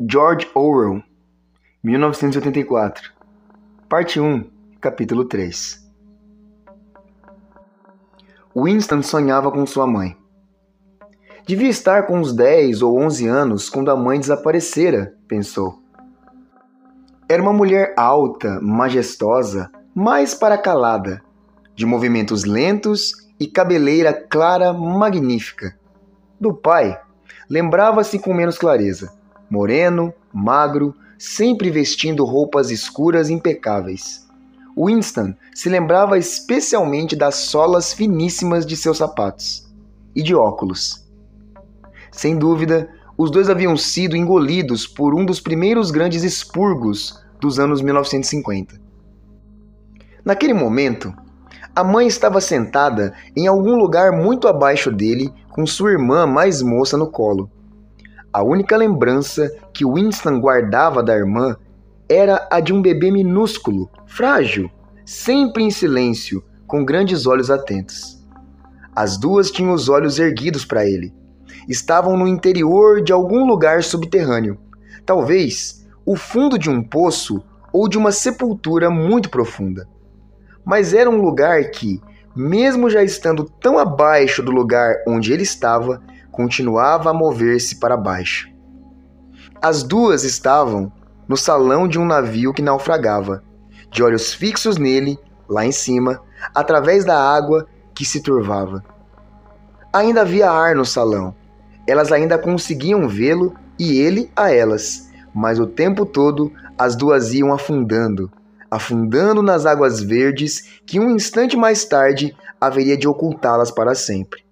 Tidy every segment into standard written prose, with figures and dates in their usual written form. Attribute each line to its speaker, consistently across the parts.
Speaker 1: George Orwell, 1984, Parte 1, Capítulo 3. Winston sonhava com sua mãe. Devia estar com uns 10 ou 11 anos quando a mãe desaparecera, pensou. Era uma mulher alta, majestosa, mais para calada, de movimentos lentos e cabeleira clara magnífica. Do pai, lembrava-se com menos clareza. Moreno, magro, sempre vestindo roupas escuras impecáveis. Winston se lembrava especialmente das solas finíssimas de seus sapatos e de óculos. Sem dúvida, os dois haviam sido engolidos por um dos primeiros grandes expurgos dos anos 1950. Naquele momento, a mãe estava sentada em algum lugar muito abaixo dele com sua irmã mais moça no colo. A única lembrança que Winston guardava da irmã era a de um bebê minúsculo, frágil, sempre em silêncio, com grandes olhos atentos. As duas tinham os olhos erguidos para ele. Estavam no interior de algum lugar subterrâneo, talvez o fundo de um poço ou de uma sepultura muito profunda. Mas era um lugar que, mesmo já estando tão abaixo do lugar onde ele estava, continuava a mover-se para baixo. As duas estavam no salão de um navio que naufragava, de olhos fixos nele, lá em cima, através da água que se turvava. Ainda havia ar no salão. Elas ainda conseguiam vê-lo e ele a elas, mas o tempo todo as duas iam afundando nas águas verdes que um instante mais tarde haveria de ocultá-las para sempre.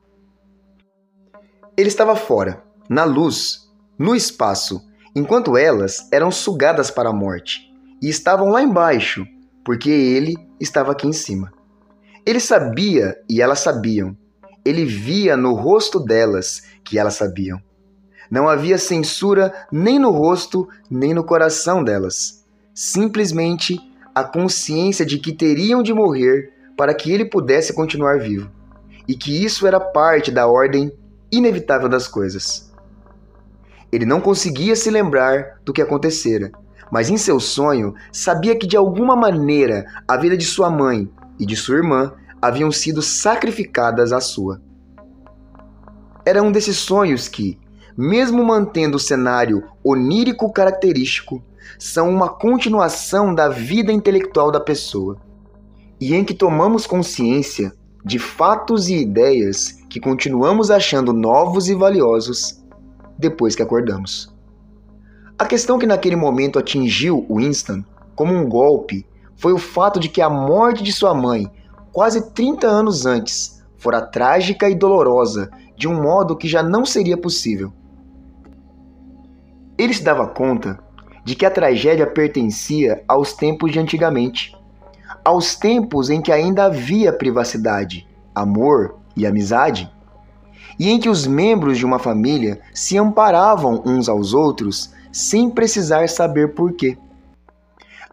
Speaker 1: Ele estava fora, na luz, no espaço, enquanto elas eram sugadas para a morte, e estavam lá embaixo, porque ele estava aqui em cima. Ele sabia e elas sabiam. Ele via no rosto delas que elas sabiam. Não havia censura nem no rosto, nem no coração delas. Simplesmente a consciência de que teriam de morrer para que ele pudesse continuar vivo, e que isso era parte da ordem inevitável das coisas. Ele não conseguia se lembrar do que acontecera, mas em seu sonho sabia que de alguma maneira a vida de sua mãe e de sua irmã haviam sido sacrificadas à sua. Era um desses sonhos que, mesmo mantendo o cenário onírico característico, são uma continuação da vida intelectual da pessoa, e em que tomamos consciência de fatos e ideias que continuamos achando novos e valiosos depois que acordamos. A questão que naquele momento atingiu Winston como um golpe foi o fato de que a morte de sua mãe, quase 30 anos antes, fora trágica e dolorosa de um modo que já não seria possível. Ele se dava conta de que a tragédia pertencia aos tempos de antigamente, aos tempos em que ainda havia privacidade, amor e amizade, e em que os membros de uma família se amparavam uns aos outros sem precisar saber por quê.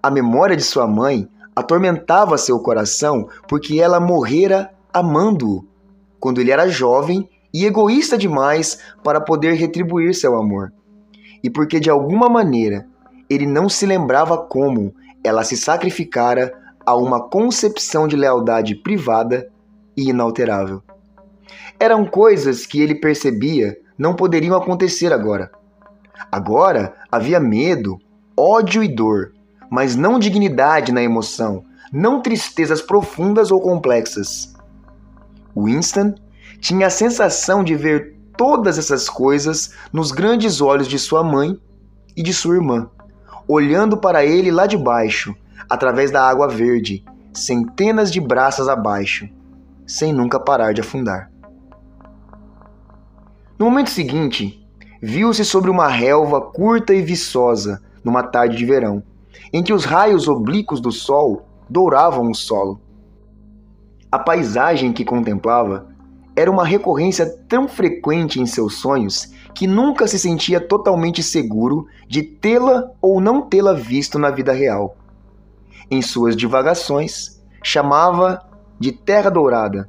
Speaker 1: A memória de sua mãe atormentava seu coração porque ela morrera amando-o, quando ele era jovem e egoísta demais para poder retribuir seu amor, e porque de alguma maneira ele não se lembrava como ela se sacrificara a uma concepção de lealdade privada e inalterável. Eram coisas que ele percebia não poderiam acontecer agora. Agora havia medo, ódio e dor, mas não dignidade na emoção, não tristezas profundas ou complexas. Winston tinha a sensação de ver todas essas coisas nos grandes olhos de sua mãe e de sua irmã, olhando para ele lá de baixo, através da água verde, centenas de braças abaixo, sem nunca parar de afundar. No momento seguinte, viu-se sobre uma relva curta e viçosa, numa tarde de verão, em que os raios oblíquos do sol douravam o solo. A paisagem que contemplava era uma recorrência tão frequente em seus sonhos que nunca se sentia totalmente seguro de tê-la ou não tê-la visto na vida real. Em suas divagações, chamava de Terra Dourada.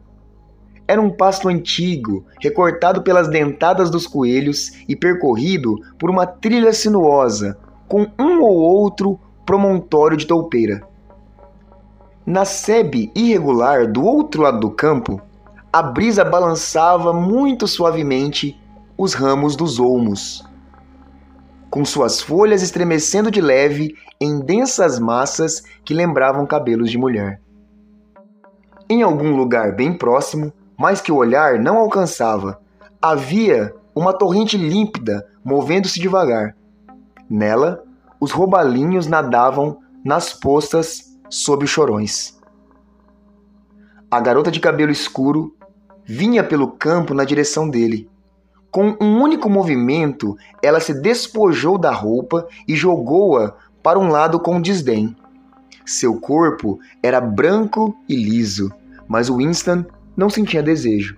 Speaker 1: era um pasto antigo, recortado pelas dentadas dos coelhos e percorrido por uma trilha sinuosa, com um ou outro promontório de toupeira. Na sebe irregular do outro lado do campo, a brisa balançava muito suavemente os ramos dos olmos, com suas folhas estremecendo de leve em densas massas que lembravam cabelos de mulher. Em algum lugar bem próximo, mas que o olhar não alcançava, havia uma torrente límpida movendo-se devagar. Nela, os robalinhos nadavam nas poças sob os chorões. A garota de cabelo escuro vinha pelo campo na direção dele. Com um único movimento, ela se despojou da roupa e jogou-a para um lado com desdém. Seu corpo era branco e liso, mas Winston não sentia desejo.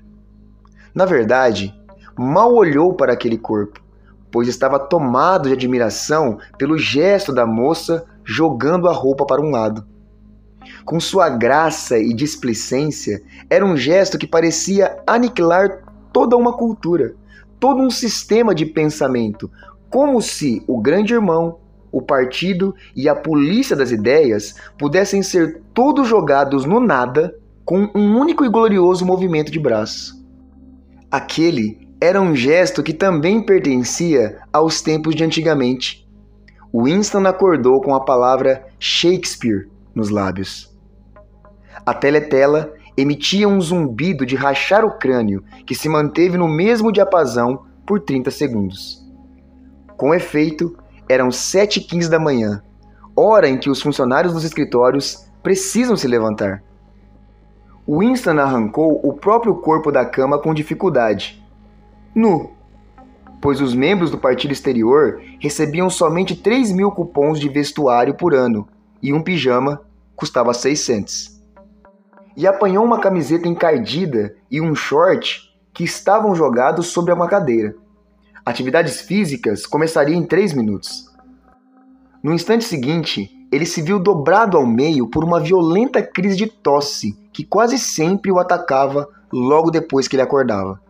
Speaker 1: Na verdade, mal olhou para aquele corpo, pois estava tomado de admiração pelo gesto da moça jogando a roupa para um lado. Com sua graça e displicência, era um gesto que parecia aniquilar toda uma cultura, todo um sistema de pensamento, como se o grande irmão, o partido e a polícia das ideias pudessem ser todos jogados no nada com um único e glorioso movimento de braço. Aquele era um gesto que também pertencia aos tempos de antigamente. Winston acordou com a palavra Shakespeare nos lábios. A teletela emitia um zumbido de rachar o crânio que se manteve no mesmo diapasão por 30 segundos. Com efeito, eram 7h15 da manhã, hora em que os funcionários dos escritórios precisam se levantar. Winston arrancou o próprio corpo da cama com dificuldade, nu, pois os membros do partido exterior recebiam somente 3.000 cupons de vestuário por ano e um pijama custava 600. E apanhou uma camiseta encardida e um short que estavam jogados sobre uma cadeira. Atividades físicas começariam em 3 minutos. No instante seguinte, ele se viu dobrado ao meio por uma violenta crise de tosse que quase sempre o atacava logo depois que ele acordava.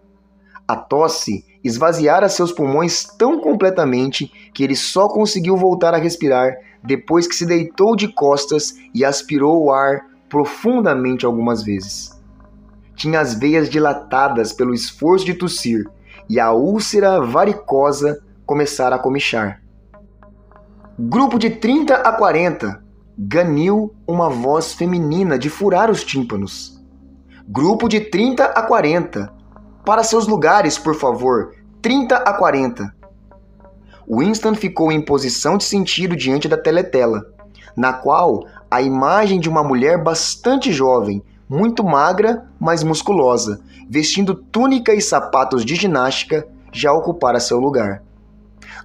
Speaker 1: A tosse esvaziara seus pulmões tão completamente que ele só conseguiu voltar a respirar depois que se deitou de costas e aspirou o ar profundamente algumas vezes. Tinha as veias dilatadas pelo esforço de tossir e a úlcera varicosa começara a comichar. Grupo de 30 a 40. Ganiu uma voz feminina de furar os tímpanos. Grupo de 30 a 40. Para seus lugares, por favor. 30 a 40. Winston ficou em posição de sentido diante da teletela, na qual a imagem de uma mulher bastante jovem, muito magra, mas musculosa, vestindo túnica e sapatos de ginástica, já ocupara seu lugar.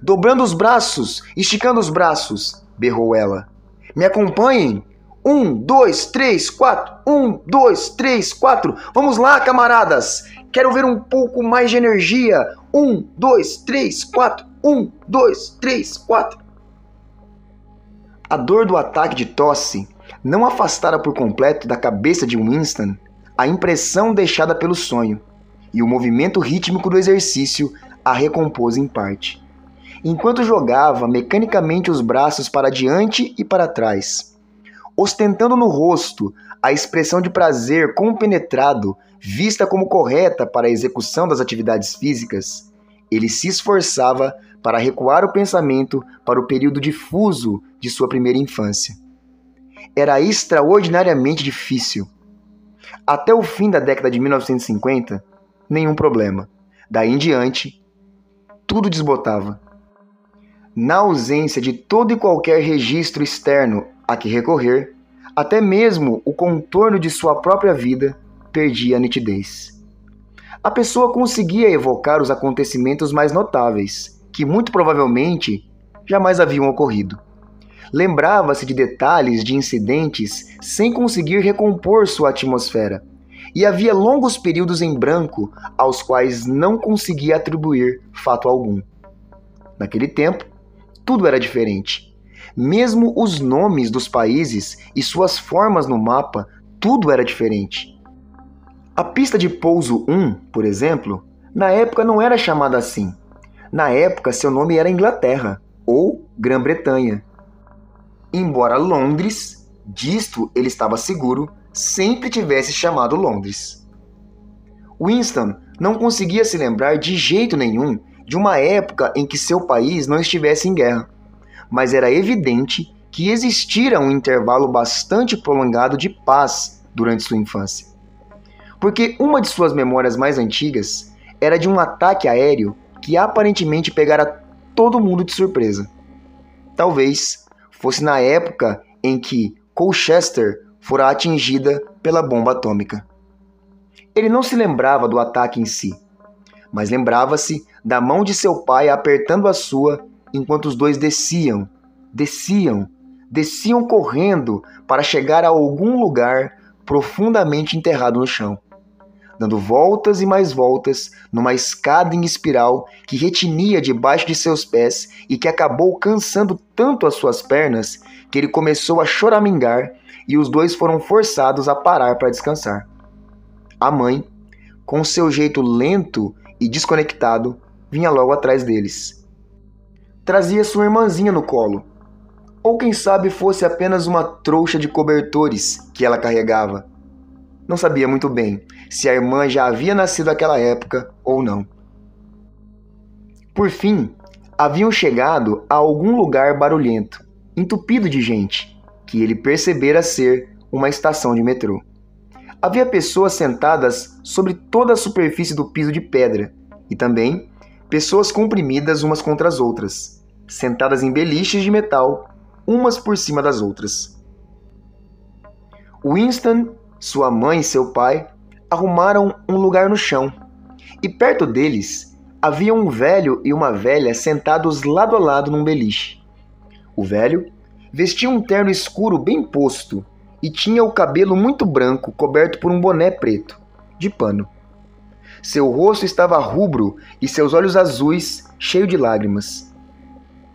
Speaker 1: Dobrando os braços, esticando os braços, berrou ela. Me acompanhem! 1, 2, 3, 4. 1, 2, 3, 4. Vamos lá, camaradas! Quero ver um pouco mais de energia. 1, 2, 3, 4. 1, 2, 3, 4. A dor do ataque de tosse não afastara por completo da cabeça de Winston a impressão deixada pelo sonho, e o movimento rítmico do exercício a recompôs em parte. Enquanto jogava mecanicamente os braços para diante e para trás, ostentando no rosto a expressão de prazer compenetrado, vista como correta para a execução das atividades físicas, ele se esforçava para recuar o pensamento para o período difuso de sua primeira infância. Era extraordinariamente difícil. Até o fim da década de 1950, nenhum problema. Daí em diante, tudo desbotava. Na ausência de todo e qualquer registro externo a que recorrer, até mesmo o contorno de sua própria vida perdia a nitidez. A pessoa conseguia evocar os acontecimentos mais notáveis, que muito provavelmente jamais haviam ocorrido. Lembrava-se de detalhes de incidentes sem conseguir recompor sua atmosfera, e havia longos períodos em branco aos quais não conseguia atribuir fato algum. Naquele tempo, tudo era diferente. Mesmo os nomes dos países e suas formas no mapa, tudo era diferente. A pista de pouso 1, por exemplo, na época não era chamada assim. Na época, seu nome era Inglaterra, ou Grã-Bretanha. Embora Londres, disto ele estava seguro, sempre tivesse chamado Londres. Winston não conseguia se lembrar de jeito nenhum de uma época em que seu país não estivesse em guerra, mas era evidente que existira um intervalo bastante prolongado de paz durante sua infância. Porque uma de suas memórias mais antigas era de um ataque aéreo que aparentemente pegara todo mundo de surpresa. Talvez fosse na época em que Colchester fora atingida pela bomba atômica. Ele não se lembrava do ataque em si, mas lembrava-se da mão de seu pai apertando a sua enquanto os dois desciam correndo para chegar a algum lugar profundamente enterrado no chão, dando voltas e mais voltas numa escada em espiral que retinia debaixo de seus pés e que acabou cansando tanto as suas pernas que ele começou a choramingar e os dois foram forçados a parar para descansar. A mãe, com seu jeito lento e desconectado, vinha logo atrás deles. Trazia sua irmãzinha no colo, ou quem sabe fosse apenas uma trouxa de cobertores que ela carregava. Não sabia muito bem se a irmã já havia nascido naquela época ou não. Por fim, haviam chegado a algum lugar barulhento, entupido de gente, que ele percebera ser uma estação de metrô. Havia pessoas sentadas sobre toda a superfície do piso de pedra e também pessoas comprimidas umas contra as outras, sentadas em beliches de metal, umas por cima das outras. Winston, sua mãe e seu pai arrumaram um lugar no chão e perto deles havia um velho e uma velha sentados lado a lado num beliche. O velho vestia um terno escuro bem posto e tinha o cabelo muito branco coberto por um boné preto, de pano. Seu rosto estava rubro e seus olhos azuis, cheios de lágrimas.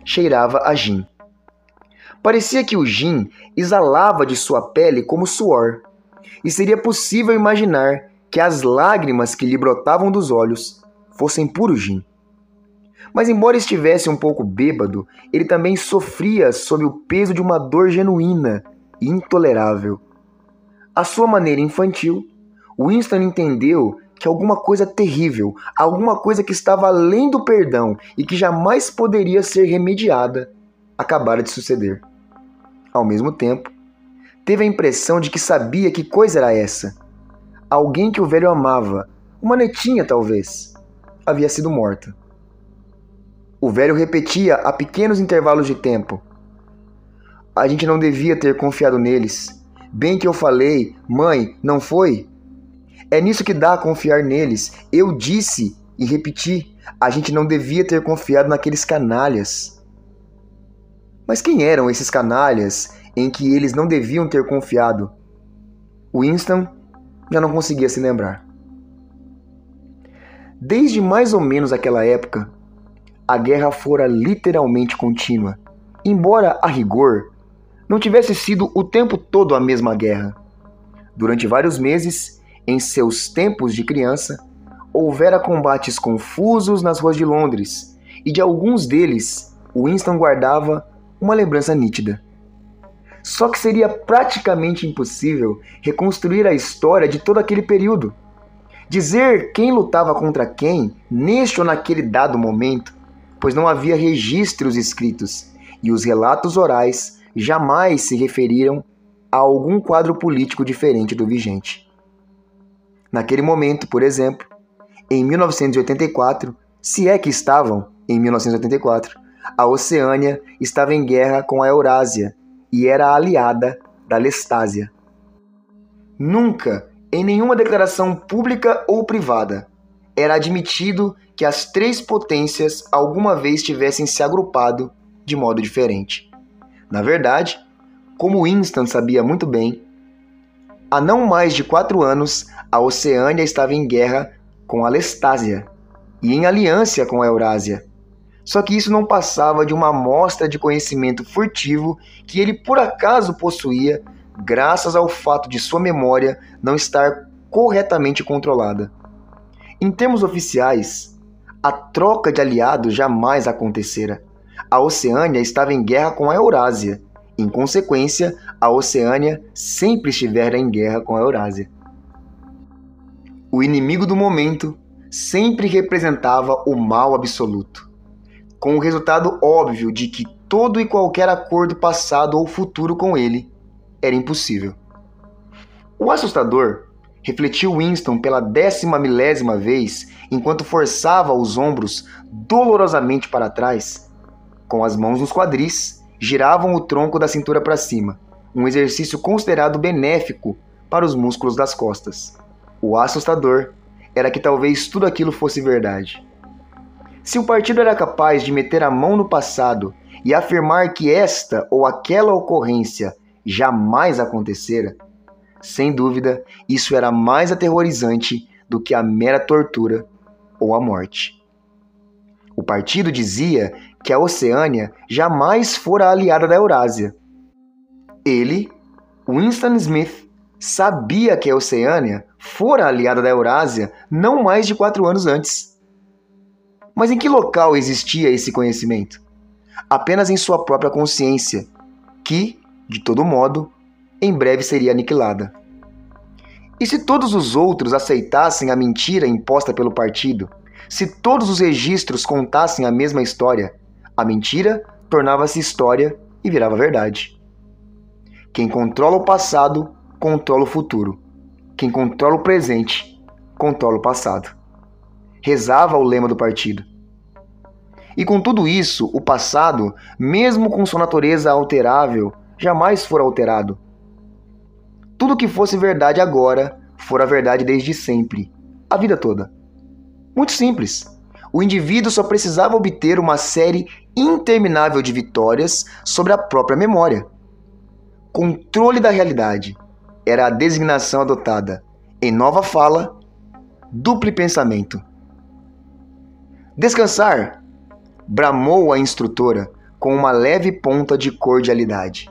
Speaker 1: Cheirava a gin. Parecia que o gin exalava de sua pele como suor, e seria possível imaginar que as lágrimas que lhe brotavam dos olhos fossem puro gin. Mas embora estivesse um pouco bêbado, ele também sofria sob o peso de uma dor genuína e intolerável. À sua maneira infantil, Winston entendeu que alguma coisa terrível, alguma coisa que estava além do perdão e que jamais poderia ser remediada, acabara de suceder. Ao mesmo tempo, teve a impressão de que sabia que coisa era essa. Alguém que o velho amava, uma netinha talvez, havia sido morta. O velho repetia a pequenos intervalos de tempo: "A gente não devia ter confiado neles. Bem que eu falei, mãe, não foi? É nisso que dá a confiar neles. Eu disse e repeti, a gente não devia ter confiado naqueles canalhas." Mas quem eram esses canalhas em que eles não deviam ter confiado? Winston já não conseguia se lembrar. Desde mais ou menos aquela época, a guerra fora literalmente contínua, embora, a rigor, não tivesse sido o tempo todo a mesma guerra. Durante vários meses, em seus tempos de criança, houvera combates confusos nas ruas de Londres, e de alguns deles, Winston guardava uma lembrança nítida. Só que seria praticamente impossível reconstruir a história de todo aquele período. Dizer quem lutava contra quem, neste ou naquele dado momento, pois não havia registros escritos, e os relatos orais jamais se referiram a algum quadro político diferente do vigente. Naquele momento, por exemplo, em 1984, se é que estavam em 1984, a Oceânia estava em guerra com a Eurásia e era aliada da Lestásia. Nunca, em nenhuma declaração pública ou privada, era admitido que as três potências alguma vez tivessem se agrupado de modo diferente. Na verdade, como Winston sabia muito bem, há não mais de 4 anos a Oceânia estava em guerra com a Lestásia e em aliança com a Eurásia. Só que isso não passava de uma amostra de conhecimento furtivo que ele por acaso possuía, graças ao fato de sua memória não estar corretamente controlada. Em termos oficiais, a troca de aliados jamais acontecera. A Oceânia estava em guerra com a Eurásia. Em consequência, a Oceânia sempre estivera em guerra com a Eurásia. O inimigo do momento sempre representava o mal absoluto, com o resultado óbvio de que todo e qualquer acordo passado ou futuro com ele era impossível. O assustador refletiu Winston pela 10ª vez enquanto forçava os ombros dolorosamente para trás. Com as mãos nos quadris, giravam o tronco da cintura para cima, um exercício considerado benéfico para os músculos das costas. O assustador era que talvez tudo aquilo fosse verdade. Se o partido era capaz de meter a mão no passado e afirmar que esta ou aquela ocorrência jamais acontecera, sem dúvida, isso era mais aterrorizante do que a mera tortura ou a morte. O partido dizia que a Oceânia jamais fora aliada da Eurásia. Ele, Winston Smith, sabia que a Oceânia fora aliada da Eurásia não mais de 4 anos antes. Mas em que local existia esse conhecimento? Apenas em sua própria consciência, que, de todo modo, em breve seria aniquilada. E se todos os outros aceitassem a mentira imposta pelo partido, se todos os registros contassem a mesma história, a mentira tornava-se história e virava verdade. Quem controla o passado, controla o futuro. Quem controla o presente, controla o passado. Rezava o lema do partido. E com tudo isso, o passado, mesmo com sua natureza alterável, jamais fora alterado. Tudo que fosse verdade agora, fora verdade desde sempre, a vida toda. Muito simples. O indivíduo só precisava obter uma série interminável de vitórias sobre a própria memória. Controle da realidade era a designação adotada. Em nova fala, duplo pensamento. Descansar, bramou a instrutora com uma leve ponta de cordialidade.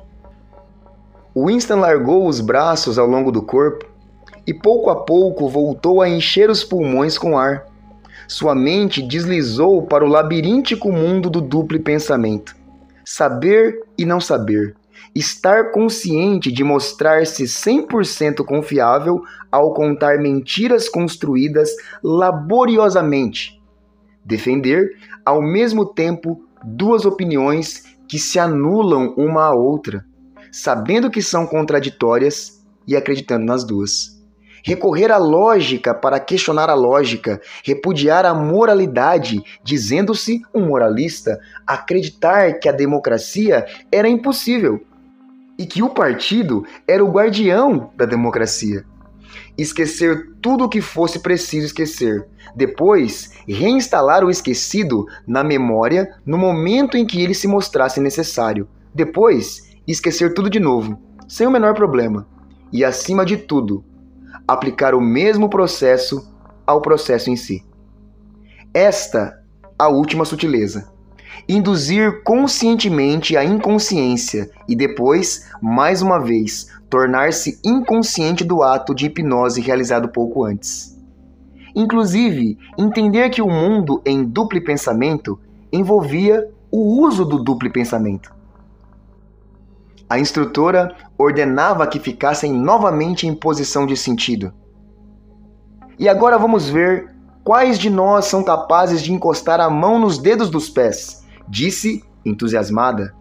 Speaker 1: Winston largou os braços ao longo do corpo e pouco a pouco voltou a encher os pulmões com ar. Sua mente deslizou para o labiríntico mundo do duplo pensamento. Saber e não saber. Estar consciente de mostrar-se 100% confiável ao contar mentiras construídas laboriosamente. Defender, ao mesmo tempo, duas opiniões que se anulam uma à outra, sabendo que são contraditórias e acreditando nas duas. Recorrer à lógica para questionar a lógica, repudiar a moralidade, dizendo-se um moralista, acreditar que a democracia era impossível e que o partido era o guardião da democracia. Esquecer tudo o que fosse preciso esquecer, depois reinstalar o esquecido na memória no momento em que ele se mostrasse necessário, depois esquecer tudo de novo, sem o menor problema, e acima de tudo, aplicar o mesmo processo ao processo em si. Esta, a última sutileza. Induzir conscientemente a inconsciência e depois, mais uma vez, tornar-se inconsciente do ato de hipnose realizado pouco antes. Inclusive, entender que o mundo em duplo pensamento envolvia o uso do duplo pensamento. A instrutora ordenava que ficassem novamente em posição de sentido. E agora vamos ver quais de nós são capazes de encostar a mão nos dedos dos pés, disse, entusiasmada.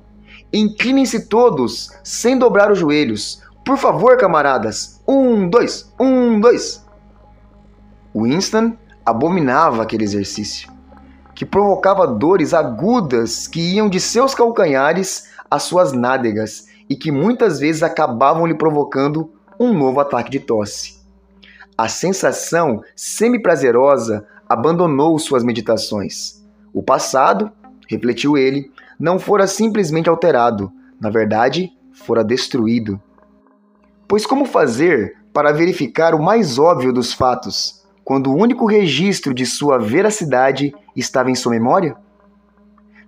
Speaker 1: Inclinem-se todos, sem dobrar os joelhos. Por favor, camaradas. 1, 2, 1, 2. Winston abominava aquele exercício, que provocava dores agudas que iam de seus calcanhares às suas nádegas e que muitas vezes acabavam lhe provocando um novo ataque de tosse. A sensação semi-prazerosa abandonou suas meditações. O passado, refletiu ele, não fora simplesmente alterado, na verdade, fora destruído. Pois como fazer para verificar o mais óbvio dos fatos, quando o único registro de sua veracidade estava em sua memória?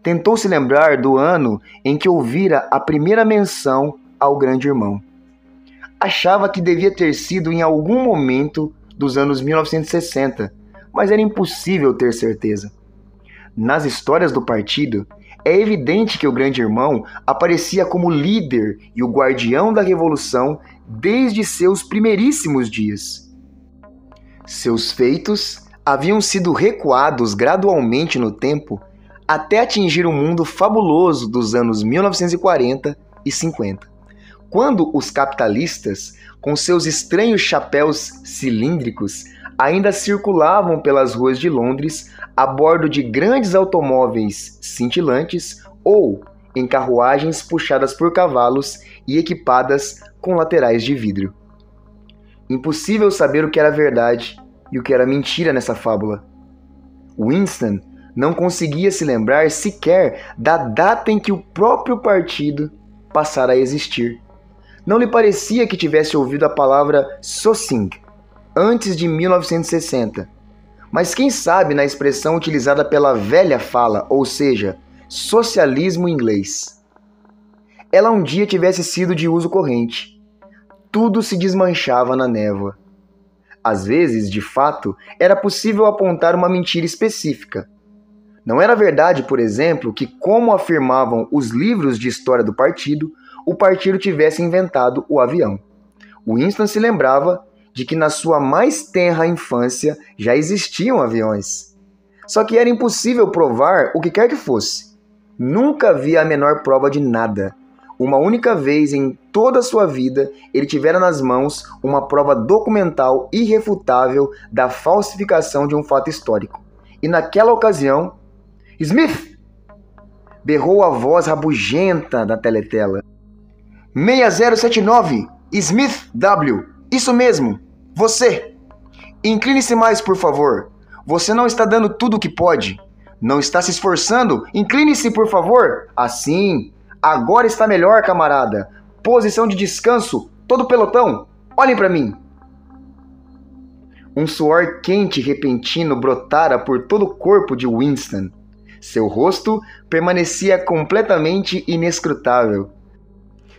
Speaker 1: Tentou se lembrar do ano em que ouvira a primeira menção ao grande irmão. Achava que devia ter sido em algum momento dos anos 1960, mas era impossível ter certeza. Nas histórias do partido, é evidente que o Grande Irmão aparecia como líder e o guardião da revolução desde seus primeiríssimos dias. Seus feitos haviam sido recuados gradualmente no tempo até atingir o mundo fabuloso dos anos 1940 e 50, quando os capitalistas, com seus estranhos chapéus cilíndricos, ainda circulavam pelas ruas de Londres a bordo de grandes automóveis cintilantes ou em carruagens puxadas por cavalos e equipadas com laterais de vidro. Impossível saber o que era verdade e o que era mentira nessa fábula. Winston não conseguia se lembrar sequer da data em que o próprio partido passara a existir. Não lhe parecia que tivesse ouvido a palavra Socing antes de 1960, mas quem sabe na expressão utilizada pela velha fala, ou seja, socialismo inglês. Ela um dia tivesse sido de uso corrente. Tudo se desmanchava na névoa. Às vezes, de fato, era possível apontar uma mentira específica. Não era verdade, por exemplo, que, como afirmavam os livros de história do partido, o partido tivesse inventado o avião. Winston se lembrava de que na sua mais tenra infância já existiam aviões. Só que era impossível provar o que quer que fosse. Nunca havia a menor prova de nada. Uma única vez em toda a sua vida, ele tivera nas mãos uma prova documental irrefutável da falsificação de um fato histórico. E naquela ocasião, Smith! Berrou a voz rabugenta da teletela. 6079, Smith W. Isso mesmo, você! Incline-se mais, por favor. Você não está dando tudo o que pode. Não está se esforçando. Incline-se, por favor. Assim. Agora está melhor, camarada. Posição de descanso. Todo pelotão. Olhem para mim. Um suor quente e repentino brotara por todo o corpo de Winston. Seu rosto permanecia completamente inescrutável.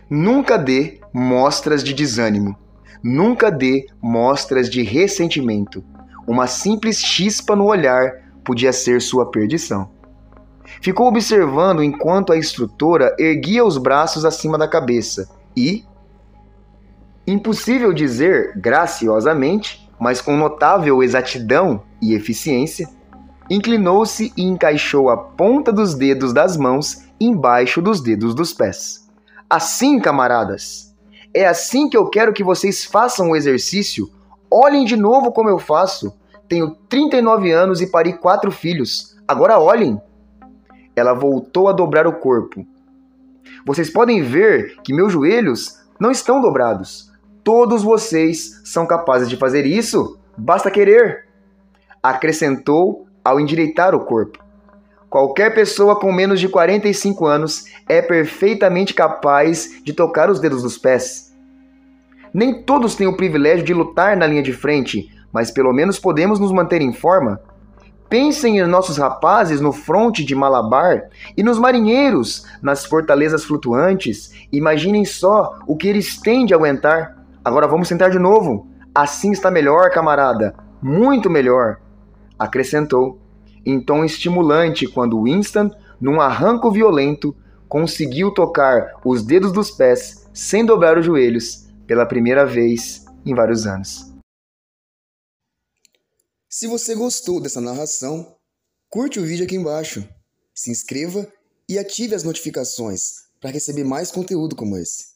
Speaker 1: Nunca dê mostras de desânimo. Nunca dê mostras de ressentimento. Uma simples chispa no olhar podia ser sua perdição. Ficou observando enquanto a instrutora erguia os braços acima da cabeça e, impossível dizer graciosamente, mas com notável exatidão e eficiência, inclinou-se e encaixou a ponta dos dedos das mãos embaixo dos dedos dos pés. Assim, camaradas, é assim que eu quero que vocês façam o exercício. Olhem de novo como eu faço. Tenho 39 anos e pari 4 filhos. Agora olhem. Ela voltou a dobrar o corpo. Vocês podem ver que meus joelhos não estão dobrados. Todos vocês são capazes de fazer isso. Basta querer. Acrescentou ao endireitar o corpo. Qualquer pessoa com menos de 45 anos é perfeitamente capaz de tocar os dedos dos pés. Nem todos têm o privilégio de lutar na linha de frente, mas pelo menos podemos nos manter em forma. Pensem em nossos rapazes no fronte de Malabar e nos marinheiros nas fortalezas flutuantes. Imaginem só o que eles têm de aguentar. Agora vamos sentar de novo. Assim está melhor, camarada. Muito melhor. Acrescentou, em tom estimulante, quando Winston, num arranco violento, conseguiu tocar os dedos dos pés sem dobrar os joelhos pela primeira vez em vários anos. Se você gostou dessa narração, curte o vídeo aqui embaixo, se inscreva e ative as notificações para receber mais conteúdo como esse.